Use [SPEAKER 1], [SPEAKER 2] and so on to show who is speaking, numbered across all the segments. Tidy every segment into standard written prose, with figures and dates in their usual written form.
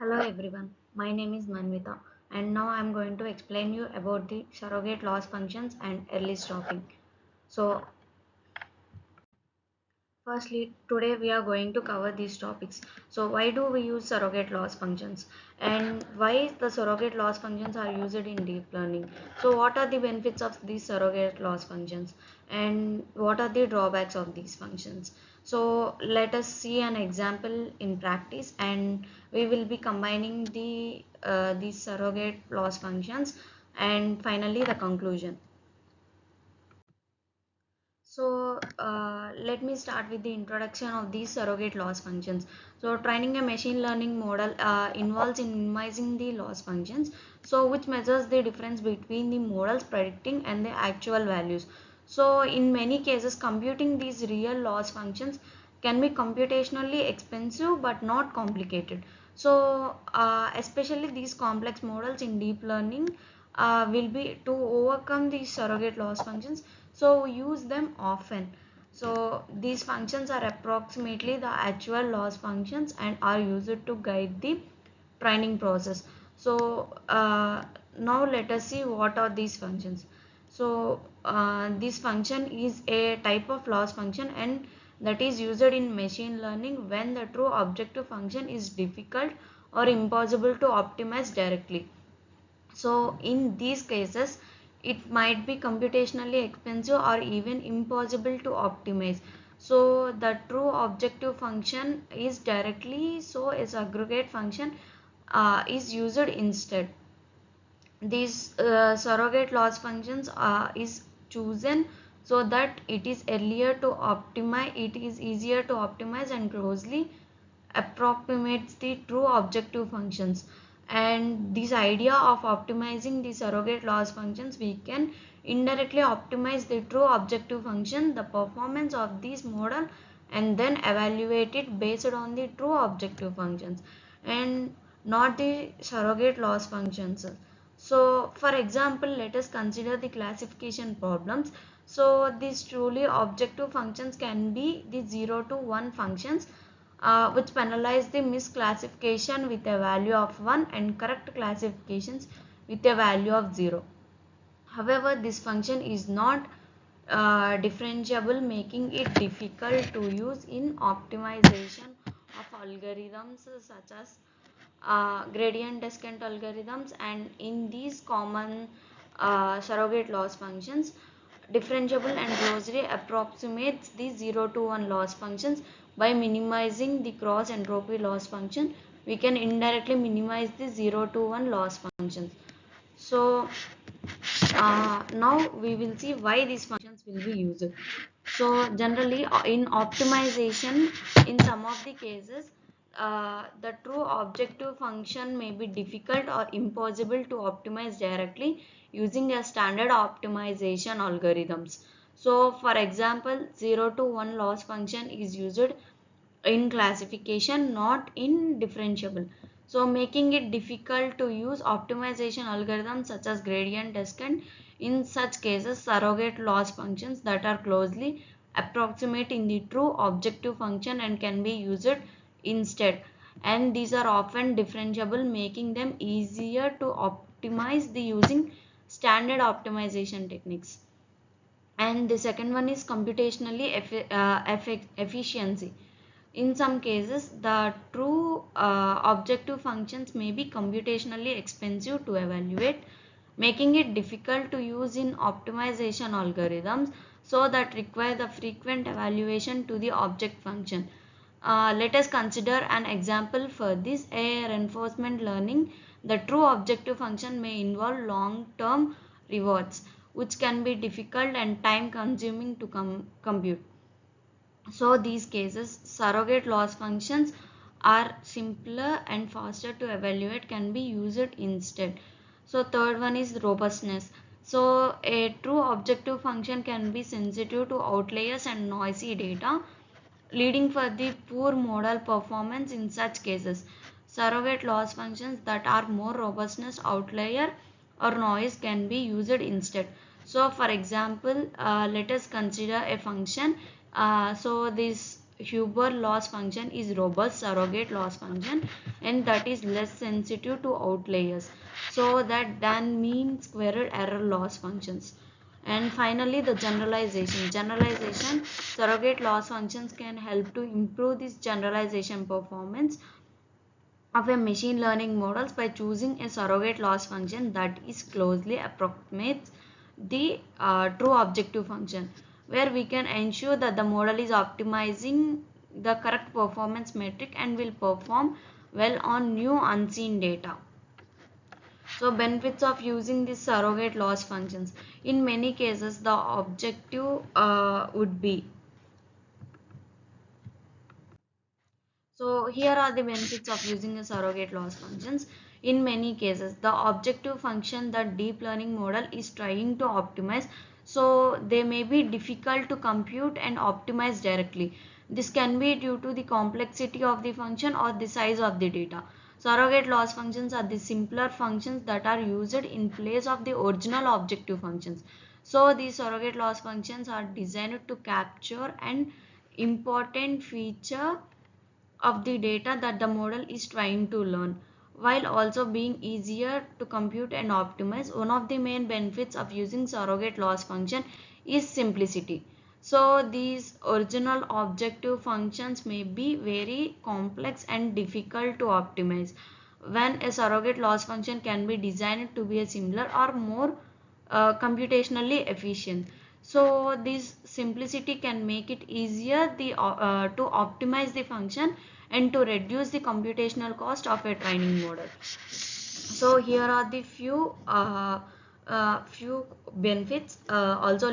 [SPEAKER 1] Hello everyone, my name is Manvita and now I am going to explain you about the surrogate loss functions and early stopping. So firstly, today we are going to cover these topics. So why do we use surrogate loss functions and why the surrogate loss functions are used in deep learning? So what are the benefits of these surrogate loss functions and what are the drawbacks of these functions? So let us see an example in practice and we will be combining these surrogate loss functions and finally the conclusion. So let me start with the introduction of these surrogate loss functions. So training a machine learning model involves in minimizing the loss functions, so which measures the difference between the models predicting and the actual values. So in many cases, computing these real loss functions can be computationally expensive but not complicated. So especially these complex models in deep learning will be to overcome these surrogate loss functions, so we use them often. So these functions are approximately the actual loss functions and are used to guide the training process. So now let us see what are these functions. So this function is a type of loss function and that is used in machine learning when the true objective function is difficult or impossible to optimize directly. So in these cases, it might be computationally expensive or even impossible to optimize. So the true objective function is directly, so its aggregate function is used instead. These surrogate loss functions is chosen so that it is easier to optimize and closely approximates the true objective functions. And this idea of optimizing the surrogate loss functions, we can indirectly optimize the true objective function, the performance of this model, and then evaluate it based on the true objective functions and not the surrogate loss functions. So for example, let us consider the classification problems. So these truly objective functions can be the 0 to 1 functions, which penalize the misclassification with a value of 1 and correct classifications with a value of 0. However, this function is not differentiable, making it difficult to use in optimization of algorithms such as gradient descent algorithms. And in these common surrogate loss functions, differentiable and closely approximates the 0 to 1 loss functions. By minimizing the cross entropy loss function, we can indirectly minimize the 0 to 1 loss functions. So now we will see why these functions will be used. So generally in optimization, in some of the cases, the true objective function may be difficult or impossible to optimize directly using a standard optimization algorithms. So for example, 0 to 1 loss function is used in classification, not in differentiable, so making it difficult to use optimization algorithms such as gradient descent. In such cases, surrogate loss functions that are closely approximate in the true objective function and can be used instead, and these are often differentiable, making them easier to optimize the using standard optimization techniques. And the second one is computationally efficiency. In some cases, the true objective functions may be computationally expensive to evaluate, making it difficult to use in optimization algorithms, so that require the frequent evaluation to the object function. Let us consider an example for this. A reinforcement learning, the true objective function may involve long-term rewards, which can be difficult and time consuming to compute. So these cases, surrogate loss functions are simpler and faster to evaluate, can be used instead. So third one is robustness. So a true objective function can be sensitive to outliers and noisy data, leading for the poor model performance. In such cases, surrogate loss functions that are more robustness, outlier or noise can be used instead. So for example, let us consider a function. So this Huber loss function is robust surrogate loss function, and that is less sensitive to outliers, so that than mean squared error loss functions. And finally, the generalization surrogate loss functions can help to improve this generalization performance of a machine learning models by choosing a surrogate loss function that is closely approximates the true objective function, where we can ensure that the model is optimizing the correct performance metric and will perform well on new unseen data. So benefits of using these surrogate loss functions: in many cases the objective would be, so here are the benefits of using a surrogate loss functions. In many cases, the objective function that deep learning model is trying to optimize, so they may be difficult to compute and optimize directly. This can be due to the complexity of the function or the size of the data. Surrogate loss functions are the simpler functions that are used in place of the original objective functions. So these surrogate loss functions are designed to capture an important feature of the data that the model is trying to learn, while also being easier to compute and optimize. One of the main benefits of using surrogate loss function is simplicity. So these original objective functions may be very complex and difficult to optimize, when a surrogate loss function can be designed to be a similar or more computationally efficient. So this simplicity can make it easier to optimize the function and to reduce the computational cost of a training model. So here are the few benefits also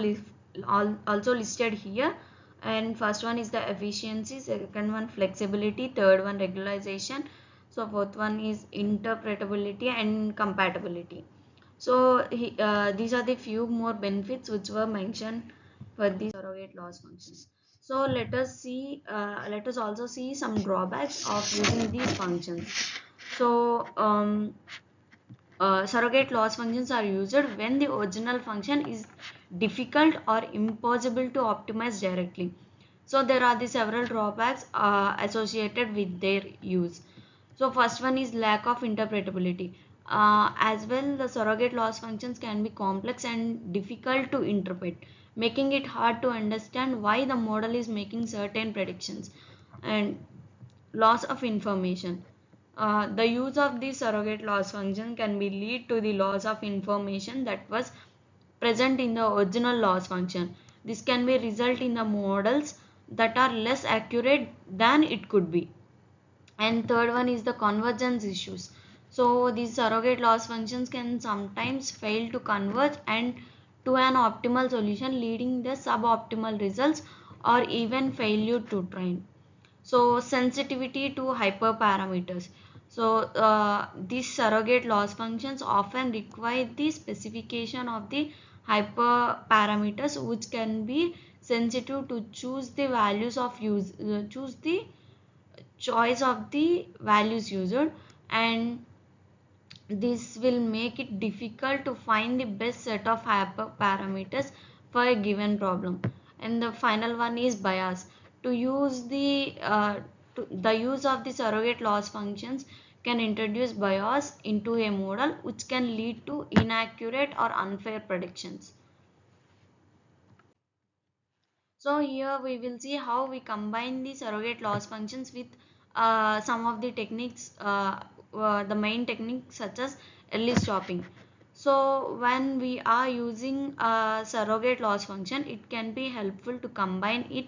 [SPEAKER 1] listed here. And first one is the efficiency, second one flexibility, third one regularization, so fourth one is interpretability and compatibility. So these are the few more benefits which were mentioned for the surrogate loss functions. So let us also see some drawbacks of using these functions. So surrogate loss functions are used when the original function is difficult or impossible to optimize directly. So there are the several drawbacks associated with their use. So first one is lack of interpretability. As well, the surrogate loss functions can be complex and difficult to interpret, making it hard to understand why the model is making certain predictions. And loss of information. The use of the surrogate loss function can be lead to the loss of information that was present in the original loss function. This can be result in the models that are less accurate than it could be. And third one is the convergence issues. So these surrogate loss functions can sometimes fail to converge and to an optimal solution, leading the suboptimal results or even failure to train. So sensitivity to hyperparameters. So these surrogate loss functions often require the specification of the hyperparameters, which can be sensitive to choose the values of choose the choice of the values used, and this will make it difficult to find the best set of hyperparameters for a given problem. And the final one is bias. To use the use of the surrogate loss functions can introduce bias into a model, which can lead to inaccurate or unfair predictions. So here we will see how we combine the surrogate loss functions with some of the techniques, the main techniques such as early stopping. So when we are using a surrogate loss function, it can be helpful to combine it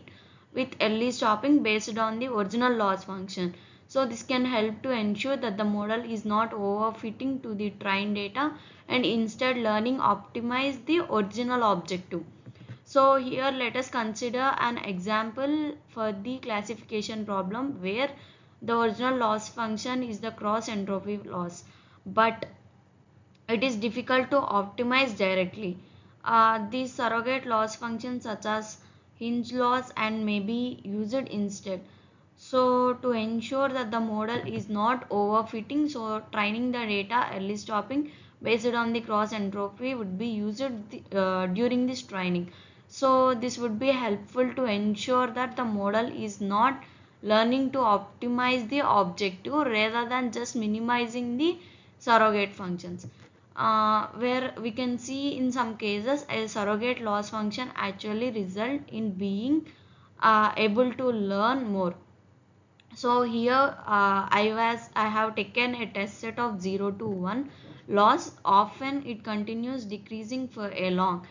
[SPEAKER 1] with early stopping based on the original loss function. So this can help to ensure that the model is not overfitting to the trained data and instead learning optimize the original objective. So here let us consider an example for the classification problem where the original loss function is the cross entropy loss, but it is difficult to optimize directly. These surrogate loss functions such as hinge loss and may be used instead. So to ensure that the model is not overfitting, so training the data early stopping based on the cross entropy would be used during this training. So this would be helpful to ensure that the model is not learning to optimize the objective rather than just minimizing the surrogate functions. Where we can see in some cases a surrogate loss function actually result in being able to learn more. So here I have taken a test set of 0 to 1 loss. Often it continues decreasing for a long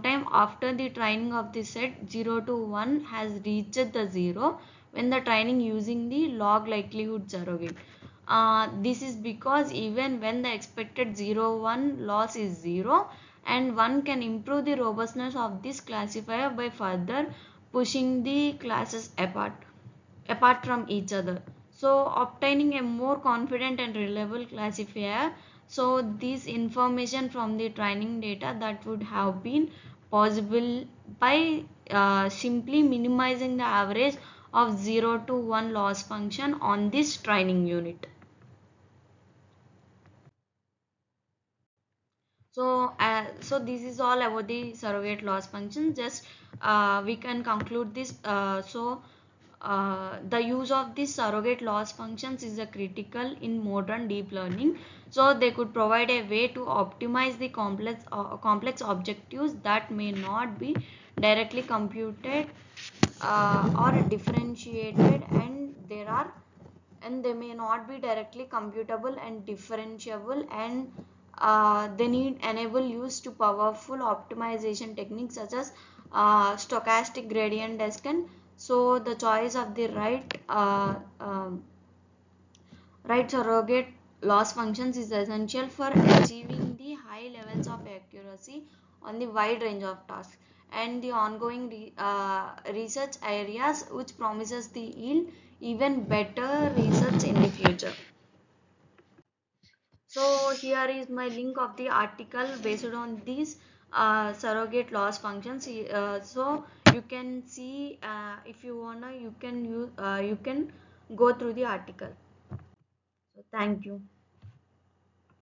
[SPEAKER 1] time. After the training of the set, 0 to 1 has reached the 0 when the training using the log likelihood surrogate. This is because even when the expected 0 1 loss is 0, and one can improve the robustness of this classifier by further pushing the classes apart from each other, so obtaining a more confident and reliable classifier. So this information from the training data that would have been possible by simply minimizing the average of 0 to 1 loss function on this training unit. So this is all about the surrogate loss function. Just we can conclude this. The use of these surrogate loss functions is a critical in modern deep learning. So they could provide a way to optimize the complex objectives that may not be directly computed or differentiated, and they may not be directly computable and differentiable, and they need enable use to powerful optimization techniques such as stochastic gradient descent. So the choice of the right surrogate loss functions is essential for achieving the high levels of accuracy on the wide range of tasks and the ongoing research areas, which promises the yield even better research in the future. So here is my link of the article based on these surrogate loss functions. So you can see, if you wanna, you can go through the article. So thank you.